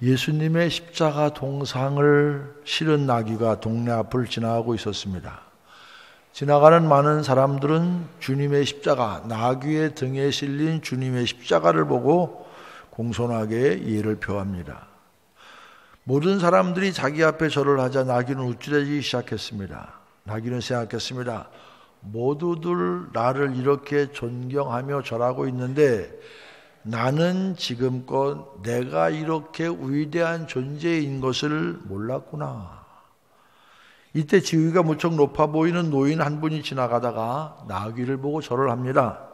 예수님의 십자가 동상을 실은 나귀가 동네 앞을 지나가고 있었습니다. 지나가는 많은 사람들은 주님의 십자가, 나귀의 등에 실린 주님의 십자가를 보고 공손하게 예를 표합니다. 모든 사람들이 자기 앞에 절을 하자 나귀는 우쭐해지기 시작했습니다. 나귀는 생각했습니다. 모두들 나를 이렇게 존경하며 절하고 있는데 나는 지금껏 내가 이렇게 위대한 존재인 것을 몰랐구나. 이때 지위가 무척 높아 보이는 노인 한 분이 지나가다가 나귀를 보고 절을 합니다.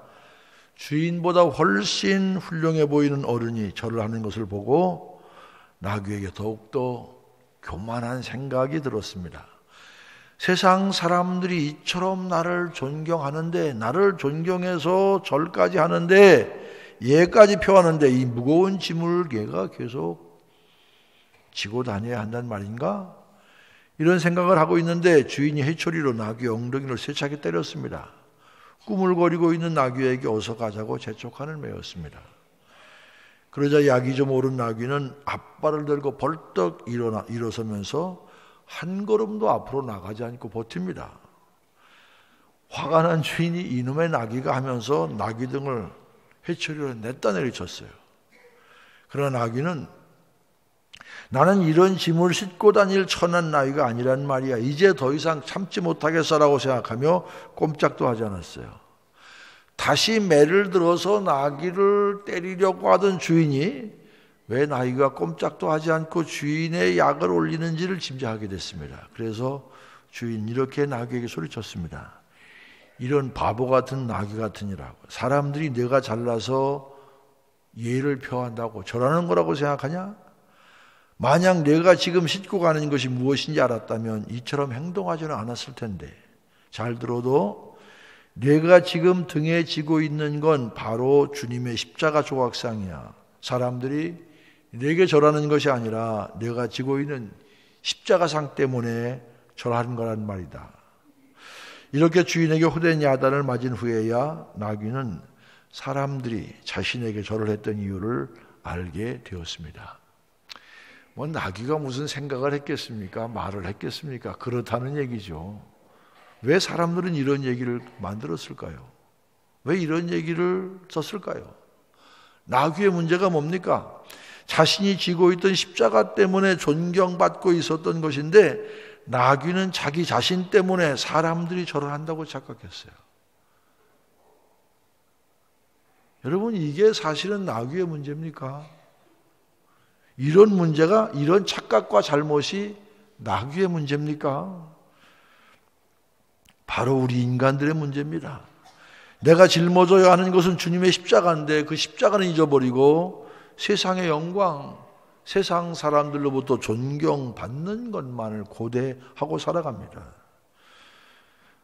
주인보다 훨씬 훌륭해 보이는 어른이 절을 하는 것을 보고 나귀에게 더욱더 교만한 생각이 들었습니다. 세상 사람들이 이처럼 나를 존경하는데, 나를 존경해서 절까지 하는데, 예까지 표하는데 이 무거운 짐을 얘가 계속 지고 다녀야 한단 말인가? 이런 생각을 하고 있는데 주인이 해초리로 나귀의 엉덩이를 세차게 때렸습니다. 꾸물거리고 있는 나귀에게 어서 가자고 재촉한을 메웠습니다. 그러자 약이 좀 오른 나귀는 앞발을 들고 벌떡 일어서면서 한 걸음도 앞으로 나가지 않고 버팁니다. 화가 난 주인이 이놈의 나귀가 하면서 나귀 등을 해초리로 냈다 내리쳤어요. 그러나 나귀는 나는 이런 짐을 싣고 다닐 천한 나귀가 아니란 말이야. 이제 더 이상 참지 못하겠어라고 생각하며 꼼짝도 하지 않았어요. 다시 매를 들어서 나귀를 때리려고 하던 주인이 왜 나귀가 꼼짝도 하지 않고 주인의 약을 올리는지를 짐작하게 됐습니다. 그래서 주인 이렇게 나귀에게 소리쳤습니다. 이런 바보 같은 나귀 같으니라고. 사람들이 내가 잘나서 예를 표한다고 절하는 거라고 생각하냐? 만약 내가 지금 싣고 가는 것이 무엇인지 알았다면 이처럼 행동하지는 않았을 텐데. 잘 들어도 내가 지금 등에 지고 있는 건 바로 주님의 십자가 조각상이야. 사람들이 내게 절하는 것이 아니라 내가 지고 있는 십자가상 때문에 절하는 거란 말이다. 이렇게 주인에게 호된 야단을 맞은 후에야 나귀는 사람들이 자신에게 절을 했던 이유를 알게 되었습니다. 뭐 나귀가 무슨 생각을 했겠습니까? 말을 했겠습니까? 그렇다는 얘기죠. 왜 사람들은 이런 얘기를 만들었을까요? 왜 이런 얘기를 썼을까요? 나귀의 문제가 뭡니까? 자신이 지고 있던 십자가 때문에 존경받고 있었던 것인데 나귀는 자기 자신 때문에 사람들이 절을 한다고 착각했어요. 여러분, 이게 사실은 나귀의 문제입니까? 이런 문제가, 이런 착각과 잘못이 나귀의 문제입니까? 바로 우리 인간들의 문제입니다. 내가 짊어져야 하는 것은 주님의 십자가인데 그 십자가는 잊어버리고 세상의 영광, 세상 사람들로부터 존경받는 것만을 고대하고 살아갑니다.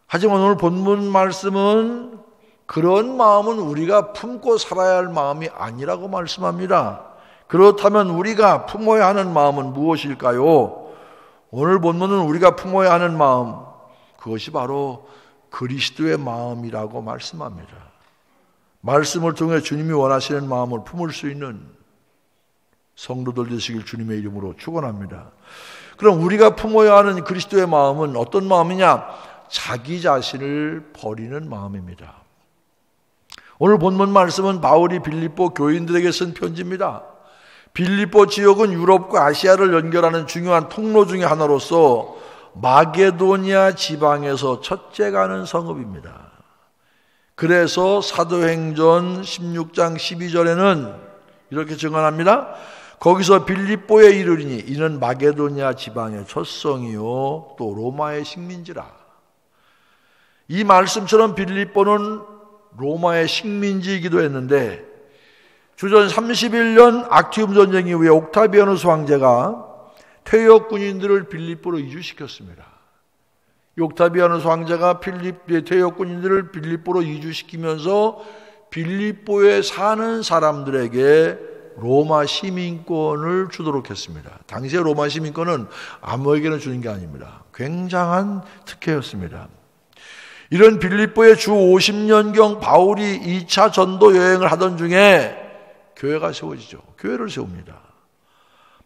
하지만 오늘 본문 말씀은 그런 마음은 우리가 품고 살아야 할 마음이 아니라고 말씀합니다. 그렇다면 우리가 품어야 하는 마음은 무엇일까요? 오늘 본문은 우리가 품어야 하는 마음, 그것이 바로 그리스도의 마음이라고 말씀합니다. 말씀을 통해 주님이 원하시는 마음을 품을 수 있는 성도들 되시길 주님의 이름으로 축원합니다. 그럼 우리가 품어야 하는 그리스도의 마음은 어떤 마음이냐? 자기 자신을 버리는 마음입니다. 오늘 본문 말씀은 바울이 빌립보 교인들에게 쓴 편지입니다. 빌립보 지역은 유럽과 아시아를 연결하는 중요한 통로 중의 하나로서 마게도니아 지방에서 첫째 가는 성읍입니다. 그래서 사도행전 16장 12절에는 이렇게 증언합니다. 거기서 빌립보에 이르리니 이는 마게도니아 지방의 첫성이요 또 로마의 식민지라. 이 말씀처럼 빌립보는 로마의 식민지이기도 했는데 주전 31년 악티움 전쟁 이후에 옥타비아누스 황제가 퇴역 군인들을 빌립보로 이주시켰습니다. 옥타비아누스 황제가 퇴역 군인들을 빌립보로 이주시키면서 빌립보에 사는 사람들에게 로마 시민권을 주도록 했습니다. 당시에 로마 시민권은 아무에게나 주는 게 아닙니다. 굉장한 특혜였습니다. 이런 빌립보에 주 50년경 바울이 2차 전도 여행을 하던 중에 교회가 세워지죠. 교회를 세웁니다.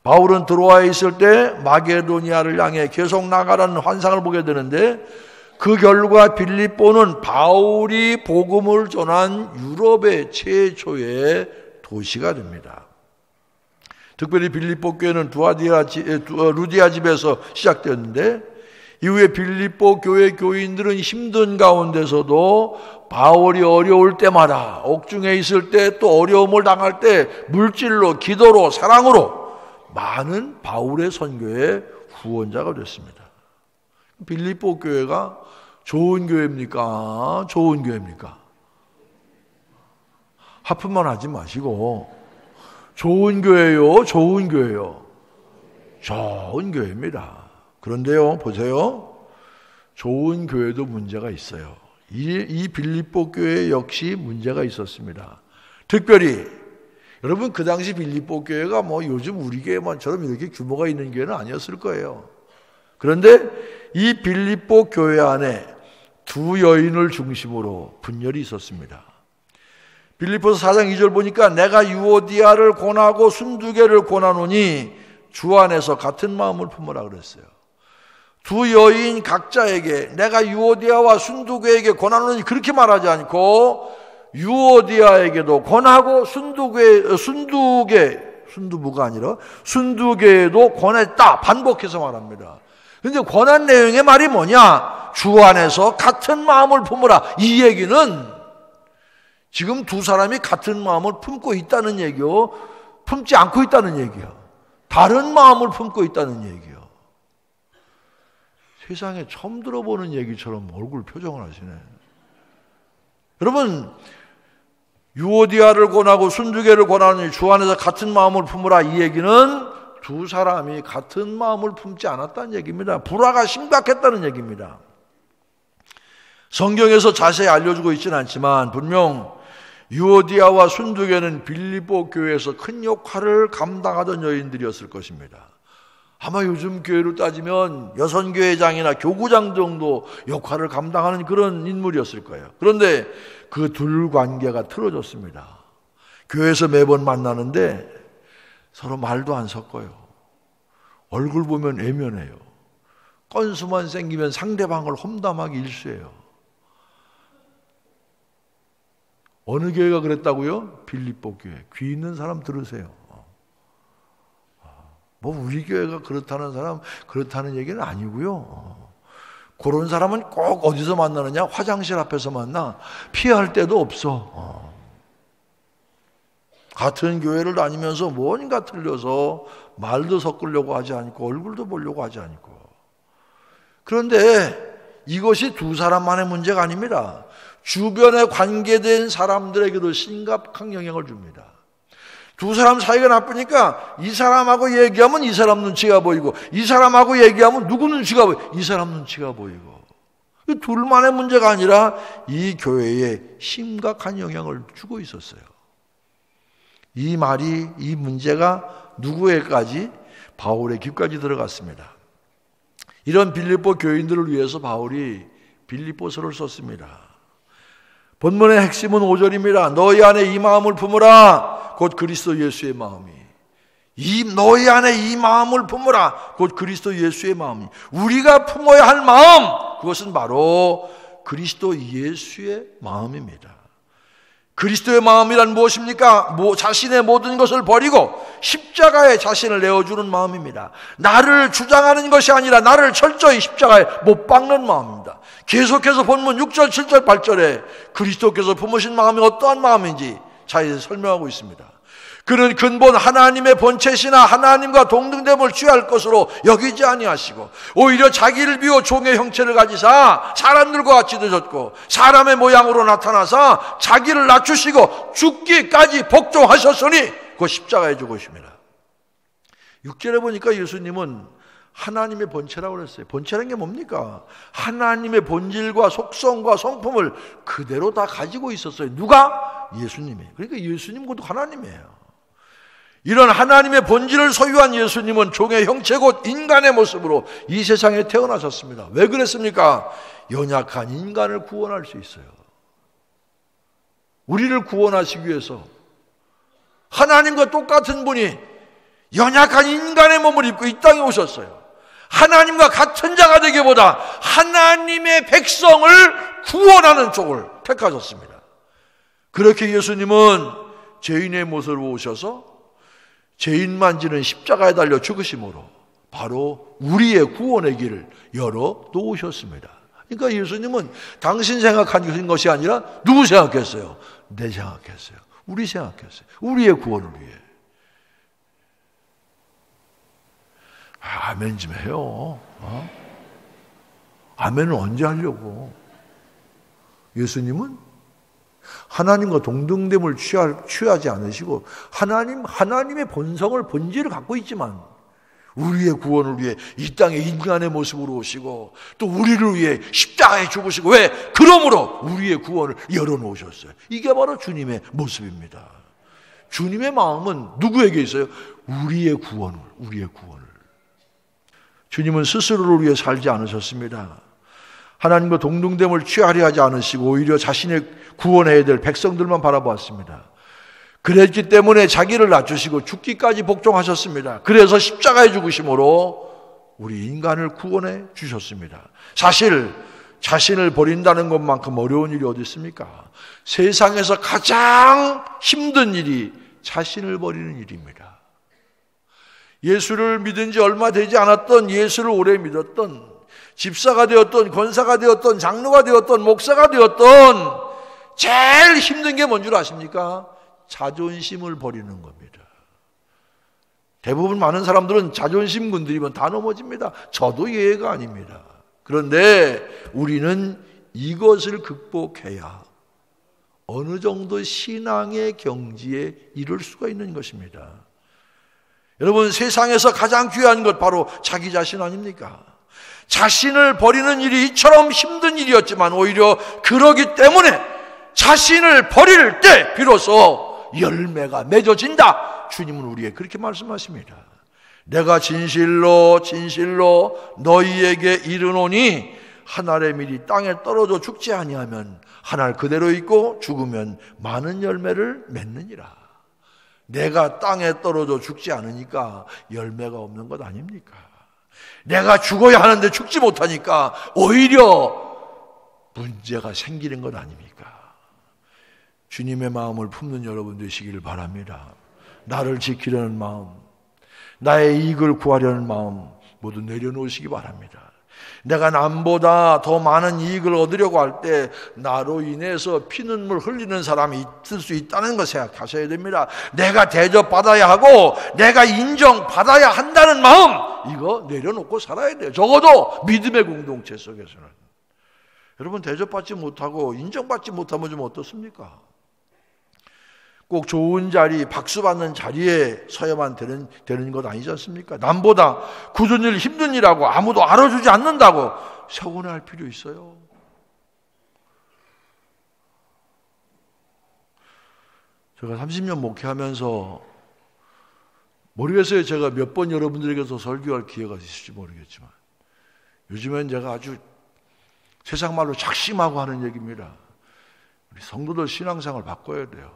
바울은 드로아에 있을 때 마게도니아를 향해 계속 나가라는 환상을 보게 되는데, 그 결과 빌립보는 바울이 복음을 전한 유럽의 최초의 도시가 됩니다. 특별히 빌립보 교회는 루디아 집에서 시작되었는데, 이후에 빌립보 교회 교인들은 힘든 가운데서도 바울이 어려울 때마다, 옥중에 있을 때, 또 어려움을 당할 때 물질로, 기도로, 사랑으로 많은 바울의 선교의 후원자가 됐습니다. 빌립보 교회가 좋은 교회입니까? 좋은 교회입니까? 하품만 하지 마시고, 좋은 교회요? 좋은 교회요? 좋은 교회입니다. 그런데요, 보세요. 좋은 교회도 문제가 있어요. 이 빌립보 교회 역시 문제가 있었습니다. 특별히 여러분, 그 당시 빌립보 교회가 요즘 우리 교회만처럼 이렇게 규모가 있는 교회는 아니었을 거예요. 그런데 이 빌립보 교회 안에 두 여인을 중심으로 분열이 있었습니다. 빌립보서 4장 2절 보니까 내가 유오디아를 권하고 순두개를 권하노니 주 안에서 같은 마음을 품으라 그랬어요. 두 여인 각자에게 내가 유오디아와 순두개에게 권하노니 그렇게 말하지 않고 유오디아에게도 권하고 순두부가 아니라 순두개에도 권했다 반복해서 말합니다. 그런데 권한 내용의 말이 뭐냐? 주 안에서 같은 마음을 품으라. 이 얘기는 지금 두 사람이 같은 마음을 품고 있다는 얘기요, 품지 않고 있다는 얘기요, 다른 마음을 품고 있다는 얘기요. 세상에 처음 들어보는 얘기처럼 얼굴 표정을 하시네. 여러분, 유오디아를 권하고 순두개를 권하니 주 안에서 같은 마음을 품으라. 이 얘기는 두 사람이 같은 마음을 품지 않았다는 얘기입니다. 불화가 심각했다는 얘기입니다. 성경에서 자세히 알려주고 있지는 않지만 분명 유오디아와 순두개는 빌립보 교회에서 큰 역할을 감당하던 여인들이었을 것입니다. 아마 요즘 교회로 따지면 여선교회장이나 교구장 정도 역할을 감당하는 그런 인물이었을 거예요. 그런데 그 둘 관계가 틀어졌습니다. 교회에서 매번 만나는데 서로 말도 안 섞어요. 얼굴 보면 애면해요. 건수만 생기면 상대방을 험담하기 일쑤예요. 어느 교회가 그랬다고요? 빌립보 교회. 귀 있는 사람 들으세요. 우리 교회가 그렇다는 사람 그렇다는 얘기는 아니고요. 그런 사람은 꼭 어디서 만나느냐? 화장실 앞에서 만나. 피할 데도 없어. 같은 교회를 다니면서 뭔가 틀려서 말도 섞으려고 하지 않고 얼굴도 보려고 하지 않고. 그런데 이것이 두 사람만의 문제가 아닙니다. 주변에 관계된 사람들에게도 심각한 영향을 줍니다. 두 사람 사이가 나쁘니까 이 사람하고 얘기하면 이 사람 눈치가 보이고, 이 사람하고 얘기하면 누구 눈치가 보이고, 이 사람 눈치가 보이고. 둘만의 문제가 아니라 이 교회에 심각한 영향을 주고 있었어요. 이 말이, 이 문제가 누구에까지? 바울의 귀까지 들어갔습니다. 이런 빌립보 교인들을 위해서 바울이 빌립보서를 썼습니다. 본문의 핵심은 5절입니다. 너희 안에 이 마음을 품으라. 곧 그리스도 예수의 마음이. 너희 안에 이 마음을 품으라. 곧 그리스도 예수의 마음이. 우리가 품어야 할 마음, 그것은 바로 그리스도 예수의 마음입니다. 그리스도의 마음이란 무엇입니까? 자신의 모든 것을 버리고 십자가에 자신을 내어주는 마음입니다. 나를 주장하는 것이 아니라 나를 철저히 십자가에 못 박는 마음입니다. 계속해서 본문 6절, 7절, 8절에 그리스도께서 품으신 마음이 어떠한 마음인지 잘 설명하고 있습니다. 그는 근본 하나님의 본체시나 하나님과 동등됨을 취할 것으로 여기지 아니하시고 오히려 자기를 비워 종의 형체를 가지사 사람들과 같이 되셨고 사람의 모양으로 나타나사 자기를 낮추시고 죽기까지 복종하셨으니 그 십자가에 죽으십니다. 6절에 보니까 예수님은 하나님의 본체라고 그랬어요. 본체라는 게 뭡니까? 하나님의 본질과 속성과 성품을 그대로 다 가지고 있었어요. 누가? 예수님이. 그러니까 예수님 곧 하나님이에요. 이런 하나님의 본질을 소유한 예수님은 종의 형체 곧 인간의 모습으로 이 세상에 태어나셨습니다. 왜 그랬습니까? 연약한 인간을 구원할 수 있어요. 우리를 구원하시기 위해서 하나님과 똑같은 분이 연약한 인간의 몸을 입고 이 땅에 오셨어요. 하나님과 같은 자가 되기보다 하나님의 백성을 구원하는 쪽을 택하셨습니다. 그렇게 예수님은 죄인의 모습으로 오셔서 죄인만 지는 십자가에 달려 죽으심으로 바로 우리의 구원의 길을 열어 놓으셨습니다. 그러니까 예수님은 당신 생각한 것이 아니라 누구 생각했어요? 내 생각했어요. 우리 생각했어요. 우리의 구원을 위해. 아멘 좀 해요. 아멘은 언제 하려고? 예수님은 하나님과 동등됨을 취하지 않으시고 하나님의 본질을 갖고 있지만 우리의 구원을 위해 이 땅에 인간의 모습으로 오시고 또 우리를 위해 십자가에 죽으시고 왜? 그러므로 우리의 구원을 열어놓으셨어요. 이게 바로 주님의 모습입니다. 주님의 마음은 누구에게 있어요? 우리의 구원을. 주님은 스스로를 위해 살지 않으셨습니다. 하나님과 동등됨을 취하려 하지 않으시고 오히려 자신의 구원해야 될 백성들만 바라보았습니다. 그랬기 때문에 자기를 낮추시고 죽기까지 복종하셨습니다. 그래서 십자가에 죽으심으로 우리 인간을 구원해 주셨습니다. 사실 자신을 버린다는 것만큼 어려운 일이 어디 있습니까? 세상에서 가장 힘든 일이 자신을 버리는 일입니다. 예수를 믿은 지 얼마 되지 않았던, 예수를 오래 믿었던, 집사가 되었던, 권사가 되었던, 장로가 되었던, 목사가 되었던 제일 힘든 게 뭔 줄 아십니까? 자존심을 버리는 겁니다. 대부분 많은 사람들은 자존심 건드리면 다 넘어집니다. 저도 예외가 아닙니다. 그런데 우리는 이것을 극복해야 어느 정도 신앙의 경지에 이를 수가 있는 것입니다. 여러분, 세상에서 가장 귀한 것 바로 자기 자신 아닙니까? 자신을 버리는 일이 이처럼 힘든 일이었지만 오히려 그러기 때문에 자신을 버릴 때 비로소 열매가 맺어진다. 주님은 우리에게 그렇게 말씀하십니다. 내가 진실로 너희에게 이르노니 한 알의 밀이 땅에 떨어져 죽지 아니하면 한 알 그대로 있고 죽으면 많은 열매를 맺느니라. 내가 땅에 떨어져 죽지 않으니까 열매가 없는 것 아닙니까? 내가 죽어야 하는데 죽지 못하니까 오히려 문제가 생기는 것 아닙니까? 주님의 마음을 품는 여러분 되시기를 바랍니다. 나를 지키려는 마음, 나의 이익을 구하려는 마음 모두 내려놓으시기 바랍니다. 내가 남보다 더 많은 이익을 얻으려고 할 때 나로 인해서 피눈물 흘리는 사람이 있을 수 있다는 것 생각하셔야 됩니다. 내가 대접받아야 하고 내가 인정받아야 한다는 마음, 이거 내려놓고 살아야 돼요. 적어도 믿음의 공동체 속에서는. 여러분, 대접받지 못하고 인정받지 못하면 좀 어떻습니까? 꼭 좋은 자리, 박수 받는 자리에 서야만 되는 것 아니지 않습니까? 남보다 굳은 일, 힘든 일하고 아무도 알아주지 않는다고 서운해할 필요 있어요? 제가 30년 목회하면서 모르겠어요. 제가 몇 번 여러분들에게서 설교할 기회가 있을지 모르겠지만 요즘엔 제가 아주 세상 말로 작심하고 하는 얘기입니다. 우리 성도들 신앙생활 바꿔야 돼요.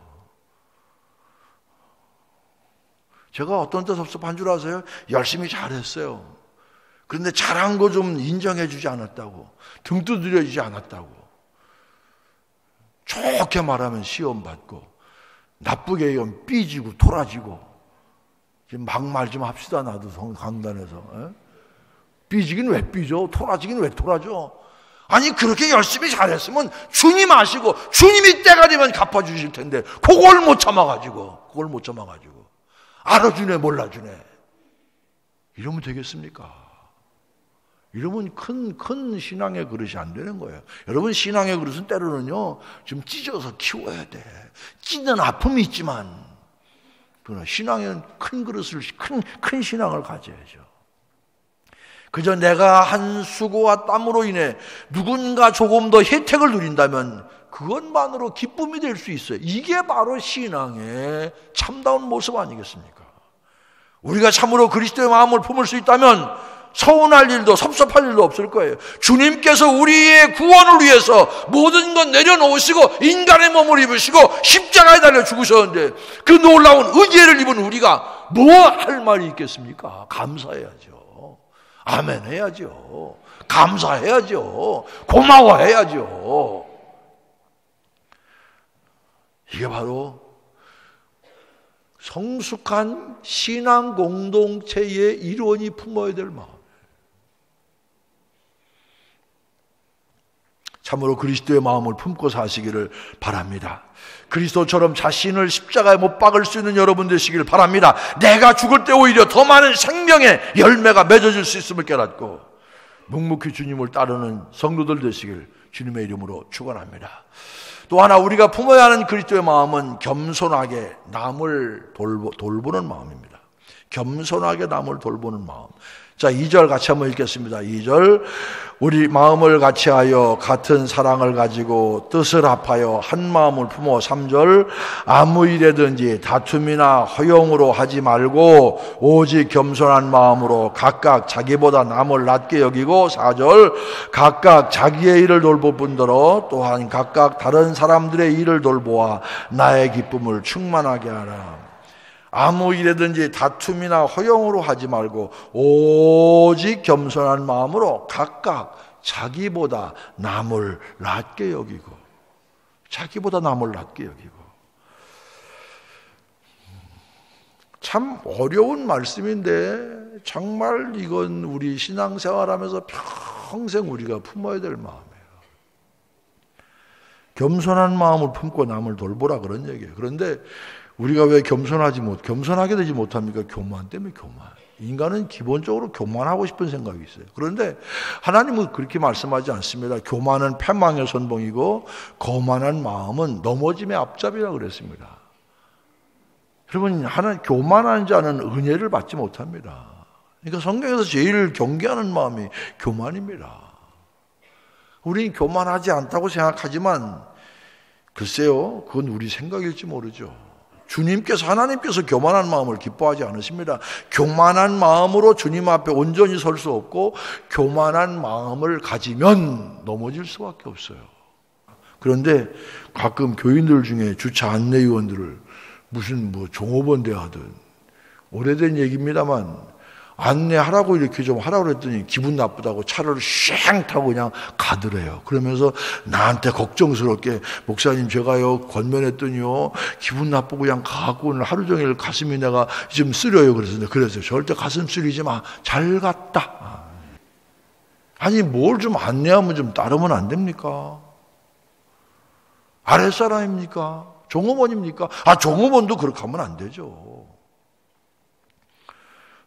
제가 어떤 때 섭섭한 줄 아세요? 열심히 잘했어요. 그런데 잘한 거 좀 인정해 주지 않았다고, 등 두드려 주지 않았다고. 좋게 말하면 시험 받고, 나쁘게 얘기하면 삐지고 토라지고. 지금 막말 좀 합시다. 나도 강단에서. 삐지긴 왜 삐져? 토라지긴 왜 토라져? 아니, 그렇게 열심히 잘했으면 주님 아시고 주님이 때가 되면 갚아주실 텐데 그걸 못 참아가지고 알아주네 몰라주네 이러면 되겠습니까? 이러면 큰 신앙의 그릇이 안 되는 거예요. 여러분, 신앙의 그릇은 때로는요 좀 찢어서 키워야 돼. 찢는 아픔이 있지만 그러나 신앙에는 큰 그릇을, 큰 신앙을 가져야죠. 그저 내가 한 수고와 땀으로 인해 누군가 조금 더 혜택을 누린다면 그것만으로 기쁨이 될 수 있어요. 이게 바로 신앙의 참다운 모습 아니겠습니까? 우리가 참으로 그리스도의 마음을 품을 수 있다면 서운할 일도 섭섭할 일도 없을 거예요. 주님께서 우리의 구원을 위해서 모든 것 내려놓으시고 인간의 몸을 입으시고 십자가에 달려 죽으셨는데 그 놀라운 의지를 입은 우리가 뭐 할 말이 있겠습니까? 감사해야죠. 아멘 해야죠. 감사해야죠. 고마워해야죠. 이게 바로 성숙한 신앙 공동체의 일원이 품어야 될 마음. 참으로 그리스도의 마음을 품고 사시기를 바랍니다. 그리스도처럼 자신을 십자가에 못 박을 수 있는 여러분 되시기를 바랍니다. 내가 죽을 때 오히려 더 많은 생명의 열매가 맺어질 수 있음을 깨닫고 묵묵히 주님을 따르는 성도들 되시길 주님의 이름으로 축원합니다. 또 하나 우리가 품어야 하는 그리스도의 마음은 겸손하게 남을 돌보는 마음입니다. 겸손하게 남을 돌보는 마음. 자, 2절 같이 한번 읽겠습니다. 2절. 우리 마음을 같이하여 같은 사랑을 가지고 뜻을 합하여 한 마음을 품어. 3절. 아무 일에든지 다툼이나 허용으로 하지 말고 오직 겸손한 마음으로 각각 자기보다 남을 낮게 여기고. 4절. 각각 자기의 일을 돌볼 뿐더러 또한 각각 다른 사람들의 일을 돌보아 나의 기쁨을 충만하게 하라. 아무 일에든지 다툼이나 허용으로 하지 말고 오직 겸손한 마음으로 각각 자기보다 남을 낮게 여기고, 자기보다 남을 낮게 여기고. 참 어려운 말씀인데 정말 이건 우리 신앙생활하면서 평생 우리가 품어야 될 마음이에요. 겸손한 마음을 품고 남을 돌보라 그런 얘기예요. 그런데 우리가 왜 겸손하게 되지 못합니까? 교만 때문에 교만. 인간은 기본적으로 교만하고 싶은 생각이 있어요. 그런데 하나님은 그렇게 말씀하지 않습니다. 교만은 패망의 선봉이고 거만한 마음은 넘어짐의 앞잡이라고 그랬습니다. 여러분, 교만한 자는 은혜를 받지 못합니다. 그러니까 성경에서 제일 경계하는 마음이 교만입니다. 우리는 교만하지 않다고 생각하지만 글쎄요, 그건 우리 생각일지 모르죠. 하나님께서 교만한 마음을 기뻐하지 않으십니다. 교만한 마음으로 주님 앞에 온전히 설 수 없고 교만한 마음을 가지면 넘어질 수밖에 없어요. 그런데 가끔 교인들 중에 주차 안내위원들을 무슨 종업원 대하든 오래된 얘기입니다만 안내하라고 이렇게 좀 하라고 그랬더니 기분 나쁘다고 차를 쉥 타고 그냥 가더래요. 그러면서 나한테 걱정스럽게 목사님 제가요 권면했더니요 기분 나쁘고 그냥 가고 오늘 하루 종일 가슴이 내가 좀 쓰려요. 그래서 절대 가슴 쓰리지 마. 잘 갔다. 아니 뭘 좀 안내하면 좀 따르면 안 됩니까? 아랫사람입니까? 종업원입니까? 종업원도 그렇게 하면 안 되죠.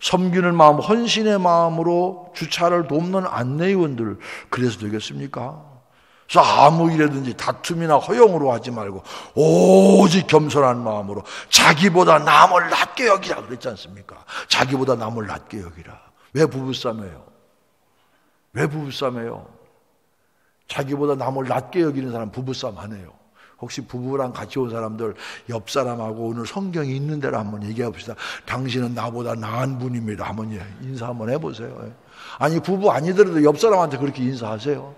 섬기는 마음, 헌신의 마음으로 주차를 돕는 안내위원들 그래서 되겠습니까? 그래서 아무 일에든지 다툼이나 허용으로 하지 말고 오직 겸손한 마음으로 자기보다 남을 낮게 여기라 그랬지 않습니까? 자기보다 남을 낮게 여기라. 왜 부부싸매요? 왜 부부싸매요? 자기보다 남을 낮게 여기는 사람 부부싸움 안 해요. 혹시 부부랑 같이 온 사람들 옆 사람하고 오늘 성경이 있는 대로 한번 얘기해 봅시다. 당신은 나보다 나은 분입니다. 한번 인사 한번 해보세요. 아니 부부 아니더라도 옆 사람한테 그렇게 인사하세요.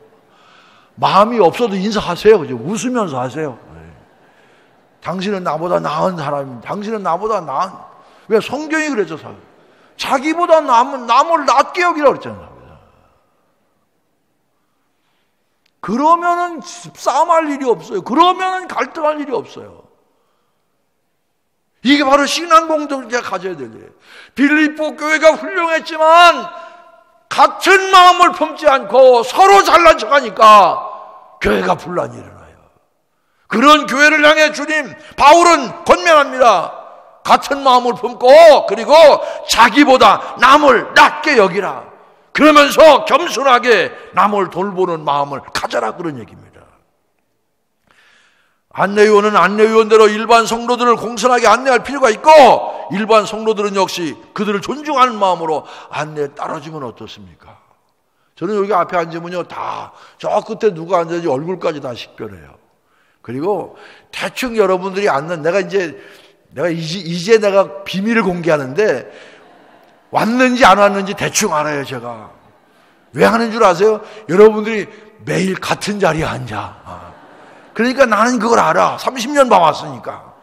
마음이 없어도 인사하세요. 그죠? 웃으면서 하세요. 당신은 나보다 나은 사람입니다. 당신은 나보다 나은. 왜 성경이 그랬죠? 자기보다 남을 낮게 여기라고 그랬잖아요. 그러면은 싸움할 일이 없어요. 그러면은 갈등할 일이 없어요. 이게 바로 신앙 공동체가 가져야 될 일이에요. 빌립보 교회가 훌륭했지만 같은 마음을 품지 않고 서로 잘난 척하니까 교회가 분란이 일어나요. 그런 교회를 향해 주님 바울은 권면합니다. 같은 마음을 품고 그리고 자기보다 남을 낮게 여기라. 그러면서 겸손하게 남을 돌보는 마음을 가져라 그런 얘기입니다. 안내위원은 안내위원대로 일반 성도들을 공손하게 안내할 필요가 있고 일반 성도들은 역시 그들을 존중하는 마음으로 안내에 따라주면 어떻습니까? 저는 여기 앞에 앉으면요 다 저 끝에 누가 앉았는지 얼굴까지 다 식별해요. 그리고 대충 여러분들이 앉는 내가 이제 내가 비밀을 공개하는데 왔는지 안 왔는지 대충 알아요, 제가. 왜 하는 줄 아세요? 여러분들이 매일 같은 자리에 앉아. 그러니까 나는 그걸 알아. 30년 봐왔으니까.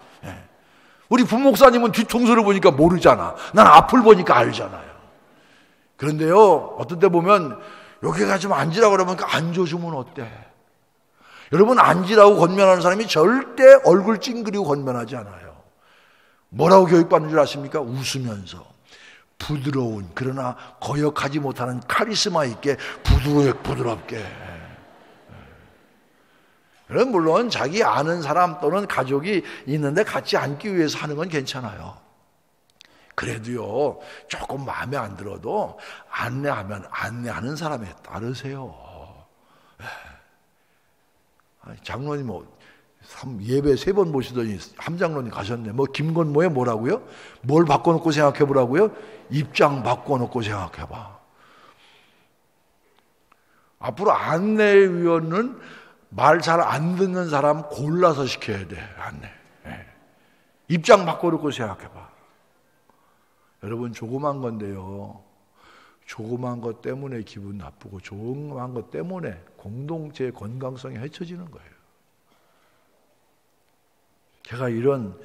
우리 부목사님은 뒤통수를 보니까 모르잖아. 난 앞을 보니까 알잖아요. 그런데요, 어떤 때 보면 여기 가 좀 앉으라고 그러면 앉아주면 어때? 여러분, 앉으라고 권면하는 사람이 절대 얼굴 찡그리고 권면하지 않아요. 뭐라고 교육받는 줄 아십니까? 웃으면서 부드러운, 그러나 거역하지 못하는 카리스마 있게 부드럽게. 그럼 물론 자기 아는 사람 또는 가족이 있는데 같이 앉기 위해서 하는 건 괜찮아요. 그래도요, 조금 마음에 안 들어도 안내하면 안내하는 사람에 따르세요. 장로님 예배 3번 보시더니 함장로님 가셨네. 김건모에 뭐라고요? 뭘 바꿔놓고 생각해 보라고요? 입장 바꿔놓고 생각해 봐. 앞으로 안내위원은 말 잘 안 듣는 사람 골라서 시켜야 돼. 안내. 입장 바꿔놓고 생각해 봐. 여러분, 조그만 건데요, 조그만 것 때문에 기분 나쁘고 조그만 것 때문에 공동체의 건강성이 해쳐지는 거예요. 제가 이런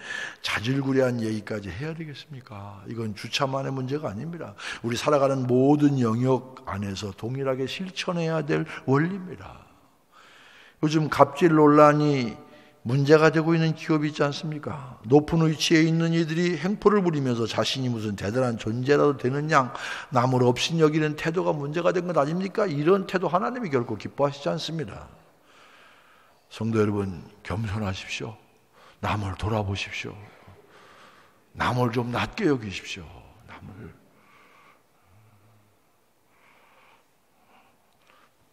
자질구레한 얘기까지 해야 되겠습니까? 이건 주차만의 문제가 아닙니다. 우리 살아가는 모든 영역 안에서 동일하게 실천해야 될 원리입니다. 요즘 갑질 논란이 문제가 되고 있는 기업이 있지 않습니까? 높은 위치에 있는 이들이 행포를 부리면서 자신이 무슨 대단한 존재라도 되는 양 남을 업신여기는 태도가 문제가 된 것 아닙니까? 이런 태도 하나님이 결코 기뻐하시지 않습니다. 성도 여러분, 겸손하십시오. 남을 돌아보십시오. 남을 좀 낮게 여기십시오. 남을.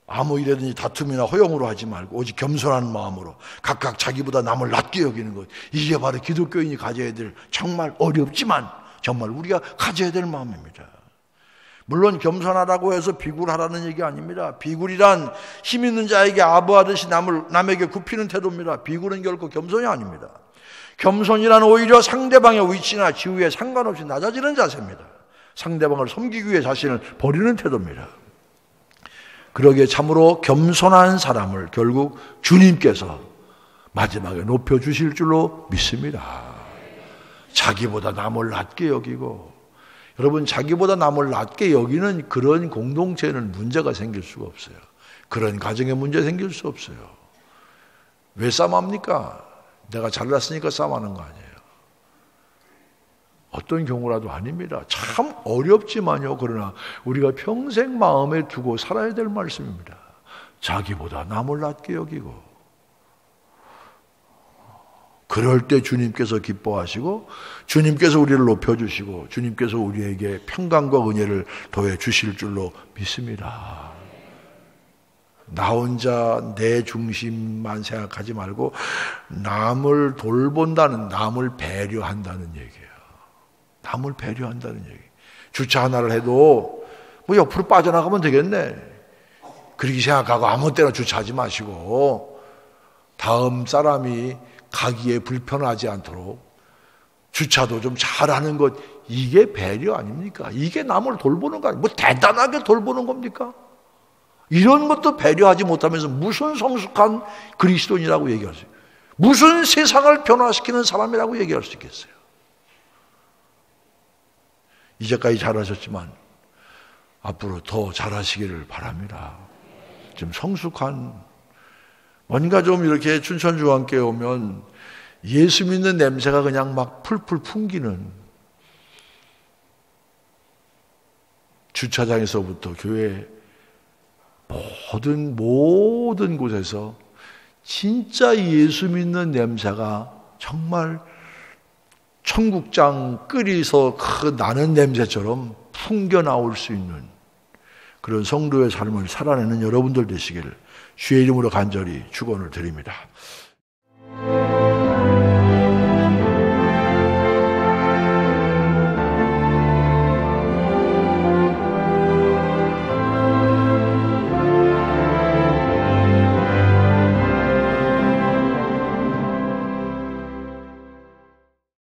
아무 일에든지 다툼이나 허용으로 하지 말고 오직 겸손한 마음으로 각각 자기보다 남을 낮게 여기는 것, 이게 바로 기독교인이 가져야 될, 정말 어렵지만 정말 우리가 가져야 될 마음입니다. 물론 겸손하라고 해서 비굴하라는 얘기 아닙니다. 비굴이란 힘 있는 자에게 아부하듯이 남에게 굽히는 태도입니다. 비굴은 결코 겸손이 아닙니다. 겸손이란 오히려 상대방의 위치나 지위에 상관없이 낮아지는 자세입니다. 상대방을 섬기기 위해 자신을 버리는 태도입니다. 그러기에 참으로 겸손한 사람을 결국 주님께서 마지막에 높여주실 줄로 믿습니다. 자기보다 남을 낮게 여기고, 여러분, 자기보다 남을 낮게 여기는 그런 공동체에는 문제가 생길 수가 없어요. 그런 가정에 문제 생길 수 없어요. 왜 싸움합니까? 내가 잘났으니까 싸움하는 거 아니에요. 어떤 경우라도 아닙니다. 참 어렵지만요, 그러나 우리가 평생 마음에 두고 살아야 될 말씀입니다. 자기보다 남을 낮게 여기고, 그럴 때 주님께서 기뻐하시고 주님께서 우리를 높여주시고 주님께서 우리에게 평강과 은혜를 더해 주실 줄로 믿습니다. 나 혼자 내 중심만 생각하지 말고 남을 돌본다는, 남을 배려한다는 얘기예요. 남을 배려한다는 얘기. 주차 하나를 해도 뭐 옆으로 빠져나가면 되겠네, 그렇게 생각하고 아무 때나 주차하지 마시고 다음 사람이 가기에 불편하지 않도록 주차도 좀 잘하는 것, 이게 배려 아닙니까? 이게 남을 돌보는 거 아니에요. 뭐 대단하게 돌보는 겁니까? 이런 것도 배려하지 못하면서 무슨 성숙한 그리스도인이라고 얘기할 수 있어요? 무슨 세상을 변화시키는 사람이라고 얘기할 수 있겠어요? 이제까지 잘하셨지만 앞으로 더 잘하시기를 바랍니다. 좀 성숙한, 뭔가 좀 이렇게 춘천중앙교회 오면 예수 믿는 냄새가 그냥 막 풀풀 풍기는, 주차장에서부터 교회 모든 곳에서 진짜 예수 믿는 냄새가 정말 청국장 끓이서 그 나는 냄새처럼 풍겨 나올 수 있는 그런 성도의 삶을 살아내는 여러분들 되시기를 주의 이름으로 간절히 축원을 드립니다.